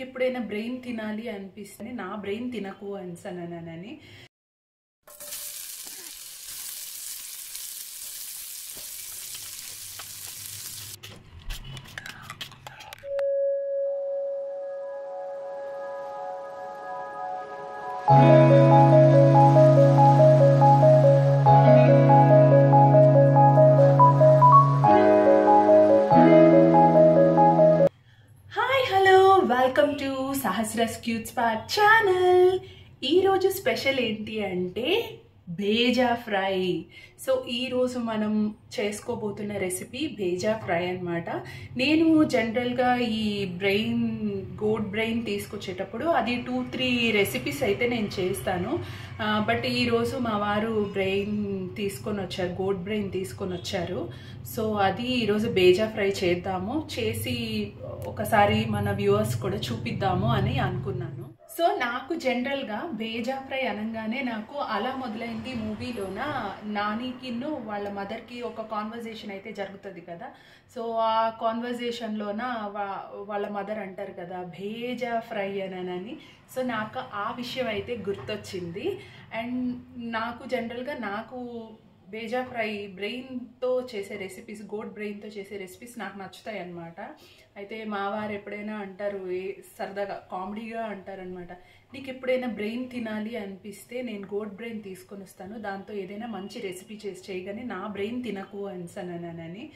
నీకు ఎప్పుడైనా బ్రెయిన్ తినాలి అనిపిస్తే నా బ్రెయిన్ తినకు అనిసనని. వెల్కమ్ టు సహస్రస్ క్యూట్ స్పాట్ ఛానల్. ఈరోజు స్పెషల్ ఏంటి అంటే బేజా ఫ్రై. సో ఈరోజు మనం చేసుకోబోతున్న రెసిపీ బేజా ఫ్రై అన్నమాట. నేను జనరల్గా ఈ గోట్ బ్రెయిన్ తీసుకొచ్చేటప్పుడు అది 2-3 రెసిపీస్ అయితే నేను చేస్తాను. బట్ ఈరోజు మా వారు గోట్ బ్రెయిన్ తీసుకొని వచ్చారు. సో అది ఈరోజు బేజా ఫ్రై చేద్దాము, చేసి ఒకసారి మన వ్యూవర్స్ కూడా చూపిద్దాము అని అనుకున్నాను. సో నాకు జనరల్గా బేజా ఫ్రై అనగానే నాకు అలా మొదలైంది మూవీలోన నానికిను వాళ్ళ మదర్కి ఒక కాన్వర్జేషన్ అయితే జరుగుతుంది కదా. సో ఆ కాన్వర్జేషన్లోన వాళ్ళ మదర్ అంటారు కదా బేజా ఫ్రై అని. సో నాకు ఆ విషయం అయితే గుర్తొచ్చింది. అండ్ నాకు జనరల్గా బేజా ఫ్రై బ్రెయిన్తో చేసే రెసిపీస్, గోట్ బ్రెయిన్తో చేసే రెసిపీస్ నాకు నచ్చుతాయి అన్నమాట. అయితే మా వారు ఎప్పుడైనా అంటారు, సరదాగా కామెడీగా అంటారనమాట, నీకు ఎప్పుడైనా బ్రెయిన్ తినాలి అనిపిస్తే నేను గోట్ బ్రెయిన్ తీసుకొని వస్తాను, దాంతో ఏదైనా మంచి రెసిపీ చేయగానే నా బ్రెయిన్ తినకు అనిసనని.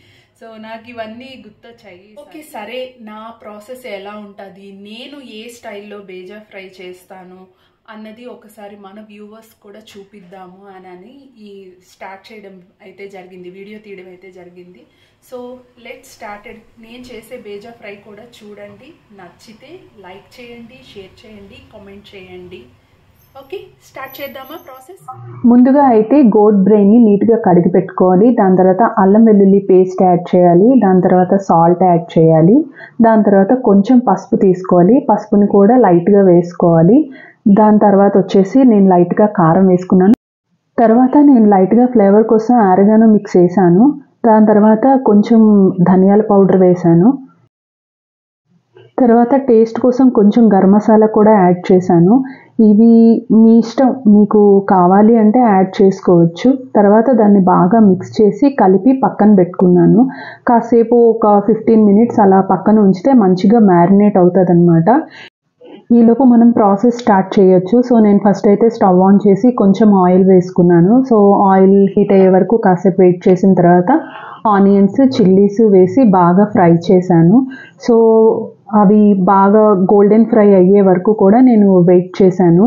సో నాకు ఇవన్నీ గుర్తొచ్చాయి. ఓకే సరే, నా ప్రాసెస్ ఎలా ఉంటుంది, నేను ఏ స్టైల్లో బేజా ఫ్రై చేస్తాను అన్నది ఒకసారి మన వ్యూవర్స్ కూడా చూపిద్దాము అని స్టార్ట్ చేయడం అయితే జరిగింది, వీడియో తీయడం అయితే జరిగింది. So let started. నేను చేసే బేజా ఫ్రై కూడా చూడండి, నచ్చితే లైక్ చేయండి, షేర్ చేయండి, కామెంట్ చేయండి. ఓకే స్టార్ట్ చేద్దామా ప్రాసెస్. ముందుగా అయితే గోట్ బ్రెయిన్ని నీట్గా కడిగి పెట్టుకోవాలి. దాని తర్వాత అల్లం వెల్లుల్లి పేస్ట్ యాడ్ చేయాలి. దాని తర్వాత సాల్ట్ యాడ్ చేయాలి. దాని తర్వాత కొంచెం పసుపు తీసుకోవాలి, పసుపుని కూడా లైట్గా వేసుకోవాలి. దాని తర్వాత వచ్చేసి నేను లైట్గా కారం వేసుకున్నాను. తర్వాత నేను లైట్గా ఫ్లేవర్ కోసం ఆరిగానో మిక్స్ చేశాను. దాని తర్వాత కొంచెం ధనియాల పౌడర్ వేశాను. తర్వాత టేస్ట్ కోసం కొంచెం గరం మసాలా కూడా యాడ్ చేశాను. ఇవి మీ ఇష్టం, మీకు కావాలి అంటే యాడ్ చేసుకోవచ్చు. తర్వాత దాన్ని బాగా మిక్స్ చేసి కలిపి పక్కన పెట్టుకున్నాను. కాసేపు ఒక 15 మినిట్స్ అలా పక్కన ఉంచితే మంచిగా మ్యారినేట్ అవుతుంది అన్నమాట. ఈలోపు మనం ప్రాసెస్ స్టార్ట్ చేయొచ్చు. సో నేను ఫస్ట్ అయితే స్టవ్ ఆన్ చేసి కొంచెం ఆయిల్ వేసుకున్నాను. సో ఆయిల్ హీట్ అయ్యే వరకు కాసేపు వెయిట్ చేసిన తర్వాత ఆనియన్స్, చిల్లీస్ వేసి బాగా ఫ్రై చేశాను. సో అవి బాగా గోల్డెన్ ఫ్రై అయ్యే వరకు కూడా నేను వెయిట్ చేశాను.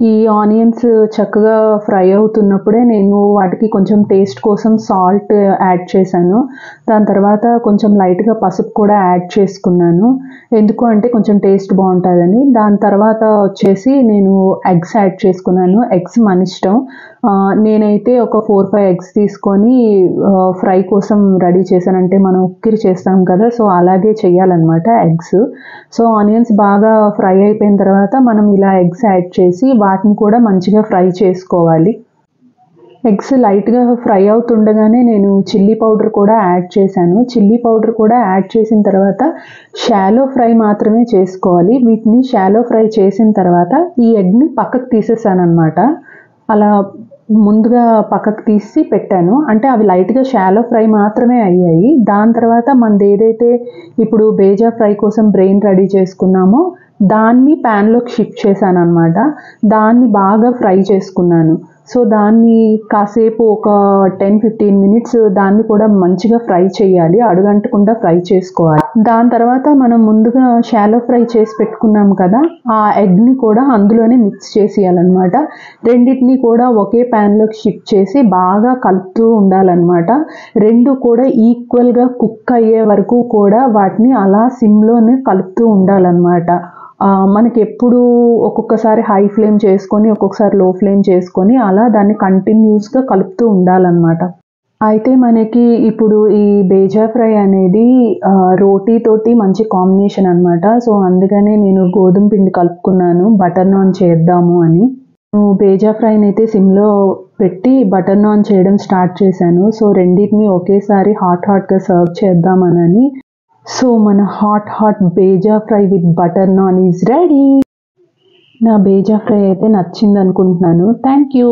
ఈ ఆనియన్స్ చక్కగా ఫ్రై అవుతున్నప్పుడే నేను వాటికి కొంచెం టేస్ట్ కోసం సాల్ట్ యాడ్ చేశాను. దాని తర్వాత కొంచెం లైట్గా పసుపు కూడా యాడ్ చేసుకున్నాను, ఎందుకు అంటే కొంచెం టేస్ట్ బాగుంటుందని. దాని తర్వాత వచ్చేసి నేను ఎగ్స్ యాడ్ చేసుకున్నాను. ఎగ్స్ మన ఇష్టం. నేనైతే ఒక 4-5 ఎగ్స్ తీసుకొని ఫ్రై కోసం రెడీ చేశాను. అంటే మనం ఉక్కిరి చేస్తాం కదా, సో అలాగే చేయాలన్నమాట ఎగ్స్. సో ఆనియన్స్ బాగా ఫ్రై అయిపోయిన తర్వాత మనం ఇలా ఎగ్స్ యాడ్ చేసి వాటిని కూడా మంచిగా ఫ్రై చేసుకోవాలి. ఎగ్స్ లైట్గా ఫ్రై అవుతుండగానే నేను చిల్లీ పౌడర్ కూడా యాడ్ చేశాను. చిల్లీ పౌడర్ కూడా యాడ్ చేసిన తర్వాత షాలో ఫ్రై మాత్రమే చేసుకోవాలి. వీటిని షాలో ఫ్రై చేసిన తర్వాత ఈ ఎగ్ని పక్కకు తీసేసాను అనమాట. అలా ముందుగా పక్కకు తీసి పెట్టాను, అంటే అవి లైట్గా షాలో ఫ్రై మాత్రమే అయ్యాయి. దాని తర్వాత మనది ఏదైతే ఇప్పుడు బేజా ఫ్రై కోసం బ్రెయిన్ రెడీ చేసుకున్నామో దాన్ని ప్యాన్లోకి షిఫ్ట్ చేశాను అనమాట. దాన్ని బాగా ఫ్రై చేసుకున్నాను. సో దాన్ని కాసేపు ఒక 10-15 మినిట్స్ దాన్ని కూడా మంచిగా ఫ్రై చేయాలి, అడుగంటకుండా ఫ్రై చేసుకోవాలి. దాని తర్వాత మనం ముందుగా షాలో ఫ్రై చేసి పెట్టుకున్నాం కదా, ఆ ఎగ్ని కూడా అందులోనే మిక్స్ చేసేయాలన్నమాట. రెండింటిని కూడా ఒకే ప్యాన్లోకి షిఫ్ట్ చేసి బాగా కలుపుతూ ఉండాలన్నమాట. రెండు కూడా ఈక్వల్గా కుక్ అయ్యే వరకు కూడా వాటిని అలా సిమ్లోనే కలుపుతూ ఉండాలన్నమాట. మనకి ఎప్పుడు ఒక్కొక్కసారి హై ఫ్లేమ్ చేసుకొని ఒక్కొక్కసారి లో ఫ్లేమ్ చేసుకొని అలా దాన్ని కంటిన్యూస్గా కలుపుతూ ఉండాలన్నమాట. అయితే మనకి ఇప్పుడు ఈ బేజా ఫ్రై అనేది రోటీతోటి మంచి కాంబినేషన్ అనమాట. సో అందుకనే నేను గోధుమ పిండి కలుపుకున్నాను బటర్ నాన్ చేద్దాము అని. బేజా ఫ్రైని అయితే సిమ్లో పెట్టి బటర్ నాన్ చేయడం స్టార్ట్ చేశాను. సో రెండింటిని ఒకేసారి హాట్గా సర్వ్ చేద్దామని. సో మన hot bheja fry with butter non is ready. నా బేజా ఫ్రై అయితే నచ్చింది అనుకుంటున్నాను. Thank you.